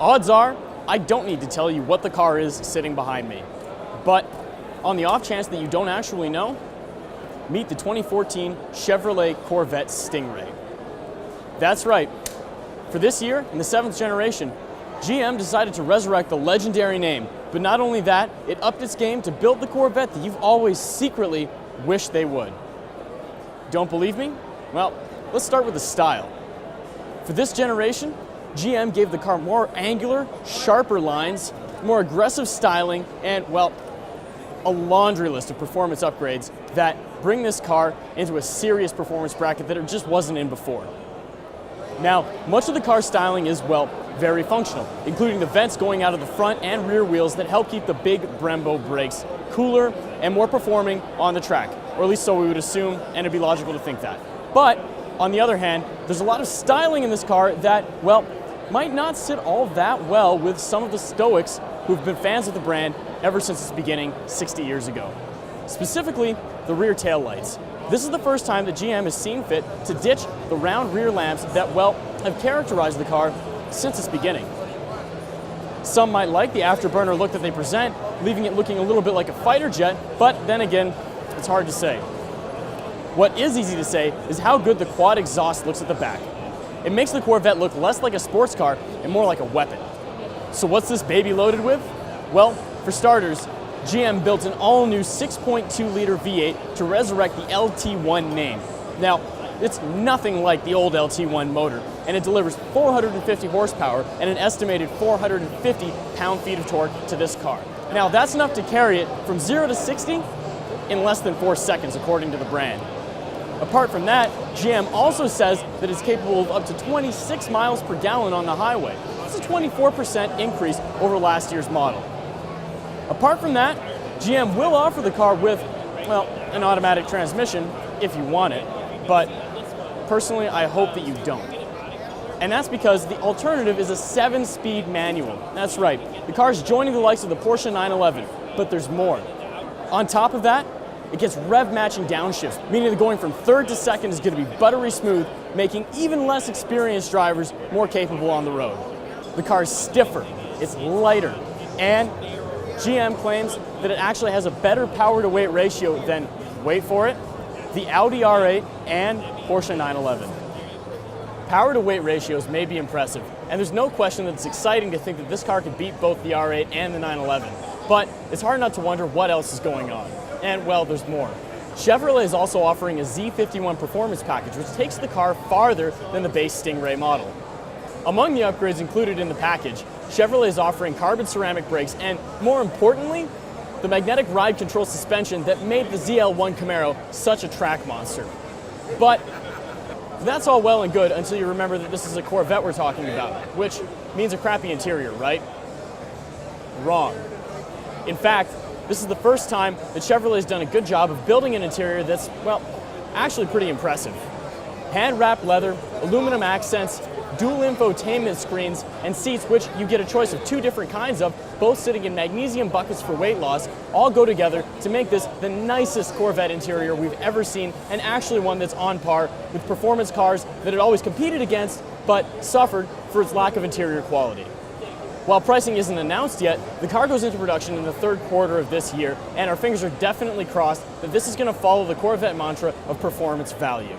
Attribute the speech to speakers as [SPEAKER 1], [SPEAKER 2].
[SPEAKER 1] Odds are, I don't need to tell you what the car is sitting behind me. But on the off chance that you don't actually know, meet the 2014 Chevrolet Corvette Stingray. That's right. For this year, in the 7th generation, GM decided to resurrect the legendary name. But not only that, it upped its game to build the Corvette that you've always secretly wished they would. Don't believe me? Well, let's start with the style. For this generation, GM gave the car more angular, sharper lines, more aggressive styling, and, well, a laundry list of performance upgrades that bring this car into a serious performance bracket that it just wasn't in before. Now, much of the car's styling is, well, very functional, including the vents going out of the front and rear wheels that help keep the big Brembo brakes cooler and more performing on the track, or at least so we would assume, and it'd be logical to think that. But, on the other hand, there's a lot of styling in this car that, well, might not sit all that well with some of the stoics who've been fans of the brand ever since its beginning 60 years ago. Specifically, the rear tail lights. This is the first time that GM has seen fit to ditch the round rear lamps that, well, have characterized the car since its beginning. Some might like the afterburner look that they present, leaving it looking a little bit like a fighter jet, but then again, it's hard to say. What is easy to say is how good the quad exhaust looks at the back. It makes the Corvette look less like a sports car and more like a weapon. So what's this baby loaded with? Well, for starters, GM built an all-new 6.2-liter V8 to resurrect the LT1 name. Now, it's nothing like the old LT1 motor, and it delivers 450 horsepower and an estimated 450 pound-feet of torque to this car. Now, that's enough to carry it from 0 to 60 in less than 4 seconds, according to the brand. Apart from that, GM also says that it's capable of up to 26 miles per gallon on the highway. That's a 24% increase over last year's model. Apart from that, GM will offer the car with, well, an automatic transmission if you want it, but personally, I hope that you don't. And that's because the alternative is a 7-speed manual. That's right, the car's joining the likes of the Porsche 911, but there's more. On top of that, it gets rev-matching downshifts, meaning that going from third to second is going to be buttery smooth, making even less experienced drivers more capable on the road. The car's stiffer, it's lighter, and GM claims that it actually has a better power-to-weight ratio than, wait for it, the Audi R8 and Porsche 911. Power-to-weight ratios may be impressive, and there's no question that it's exciting to think that this car could beat both the R8 and the 911. But it's hard not to wonder what else is going on. And, well, there's more. Chevrolet is also offering a Z51 performance package, which takes the car farther than the base Stingray model. Among the upgrades included in the package, Chevrolet is offering carbon ceramic brakes and, more importantly, the magnetic ride control suspension that made the ZL1 Camaro such a track monster. But that's all well and good until you remember that this is a Corvette we're talking about, which means a crappy interior, right? Wrong. In fact, this is the first time that Chevrolet has done a good job of building an interior that's, well, actually pretty impressive. Hand-wrapped leather, aluminum accents, dual infotainment screens, and seats, which you get a choice of 2 different kinds of, both sitting in magnesium buckets for weight loss, all go together to make this the nicest Corvette interior we've ever seen, and actually one that's on par with performance cars that it always competed against, but suffered for its lack of interior quality. While pricing isn't announced yet, the car goes into production in the 3rd quarter of this year, and our fingers are definitely crossed that this is going to follow the Corvette mantra of performance value.